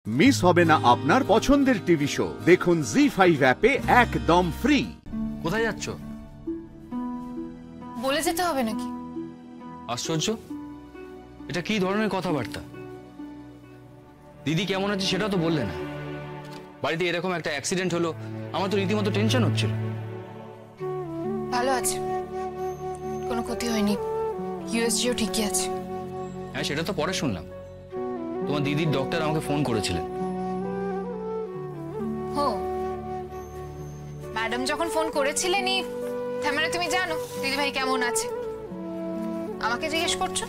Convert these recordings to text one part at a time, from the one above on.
Miss হবে না আপনার পছন্দের টিভি শো। দেখুন জি5 অ্যাপে একদম ফ্রি। কোথায় যাচ্ছ? বলে যেতে হবে নাকি? আশ্চর্য, এটা কি ধরনের কথাবার্তা? দিদি কেমন আছে সেটা তো বললে না। বাড়িতে এরকম একটা অ্যাক্সিডেন্ট হলো, আমার তো রীতিমতো টেনশন হচ্ছিল। ভালো আছে, কোনো ক্ষতি হয়নি, ইউএসজিও ঠিকই আছে। হ্যাঁ, সেটা তো পরে শুনলাম। তোমার দিদির ডক্টর আমাকে ফোন করেছিলেন। হো, ম্যাডাম যখন ফোন করেছিলেনই তার মানে তুমি জানো দিদিভাই কেমন আছে। আমাকে জিজ্ঞেস করছো?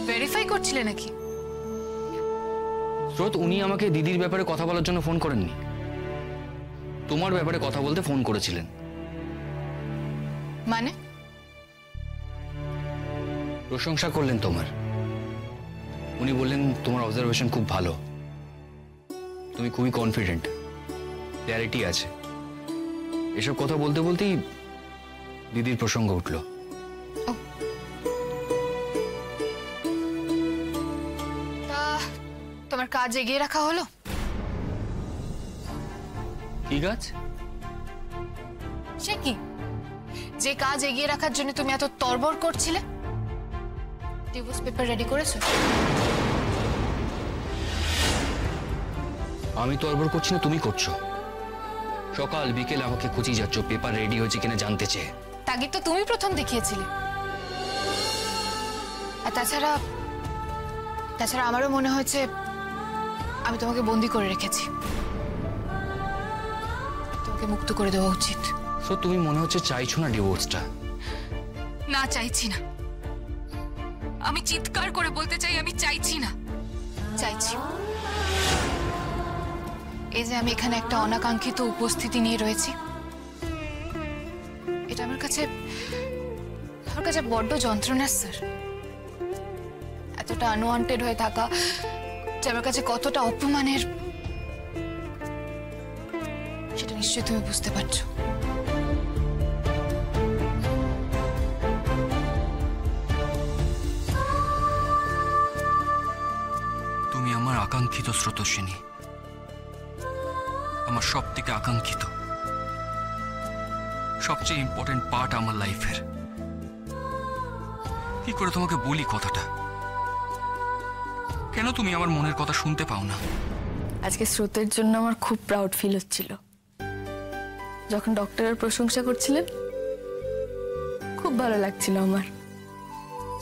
ভেরিফাই করছিলে নাকি? স্রোত, উনি আমাকে দিদির ব্যাপারে কথা বলার জন্য ফোন করেননি, তোমার ব্যাপারে কথা বলতে ফোন করেছিলেন। মানে? প্রশংসা করলেন তোমার। উনি বললেন তোমার অবজারভেশন খুব ভালো, তুমি খুবই কনফিডেন্ট, ক্ল্যারিটি আছে। এসব কথা বলতে বলতেই দিদির প্রসঙ্গ উঠল। তোমার কাজ এগিয়ে রাখা হলো? কি কাজ? সে কি, যে কাজ এগিয়ে রাখার জন্য তুমি এত তরবর করছিলে? ডিভোর্স পেপার রেডি করেছো? আমি তরবর করছি না, তুমি করছো। সকাল বিকেল আমাকে খুঁজিয়ে যাচ্ছ পেপার রেডি হয়েছে কিনা জানতে চেয়ে। তাগিদ তো তুমি প্রথম দেখিয়েছিলে। আর তাছাড়া আমারও মনে হয়েছে আমি তোমাকে বন্দি করে রেখেছি, তোমাকে মুক্ত করে দেওয়া উচিত। তো তুমি মনে হচ্ছে চাইছো না ডিভোর্সটা? না, চাইছি না। আমি চিৎকার করে বলতে চাই আমি চাইছি না। চাইছি এই যে আমি এখানে একটা অনাকাঙ্ক্ষিত উপস্থিতি নিয়ে রয়েছি, এটা আমার কাছে বড্ড যন্ত্রণার স্যার। এতটা আনওয়ান্টেড হয়ে থাকা যে আমার কাছে কতটা অপমানের, সেটা নিশ্চয়ই তুমি বুঝতে পারছো। তুমি আমার আকাঙ্ক্ষিত স্রোতস্বিনী, আমার সব থেকে আকাঙ্ক্ষিত, সবচেয়ে ইম্পর্টেন্ট পার্ট আমার লাইফের। কি করে তোমাকে বলি কথাটা? কেন তুমি আমার মনের কথা শুনতে পাও না? আজকে স্রোতের জন্য আমার খুব প্রাউড ফিল হচ্ছিল। যখন ডক্টরের প্রশংসা করছিলেন খুব ভালো লাগছিল আমার।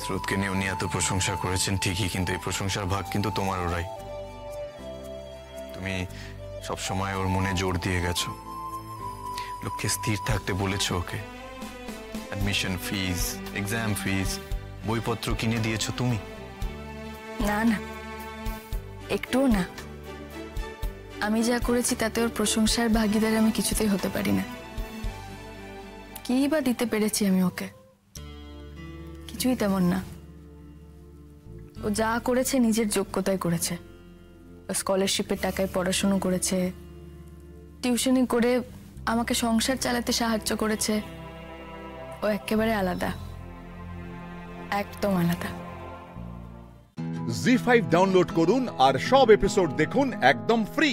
স্রোতকে নিয়ে উনি এত প্রশংসা করেছেন ঠিকই, কিন্তু এই প্রশংসার ভাগ কিন্তু তোমার ওরাই। তুমি সবসময় ওর মনে জোর দিয়ে গেছো, লক্ষ্যে স্থির থাকতে বলেছো ওকে। অ্যাডমিশন ফিজ, এক্সাম ফিজ, বইপত্র কিনে দিয়েছো তুমি। না না, একটুও না। আমি যা করেছি তাতে ওর প্রশংসার ভাগিদার আমি কিছুতেই হতে পারি না। কি বা দিতে পেরেছি আমি ওকে? কিছুই তেমন না। ও যা করেছে নিজের যোগ্যতায় করেছে। স্কলারশিপের টাকায় পড়াশুনো করেছে, টিউশনি করে আমাকে সংসার চালাতে সাহায্য করেছে। ও একেবারে আলাদা, একদম আলাদা। জি5 ডাউনলোড করুন আর সব এপিসোড দেখুন একদম ফ্রি।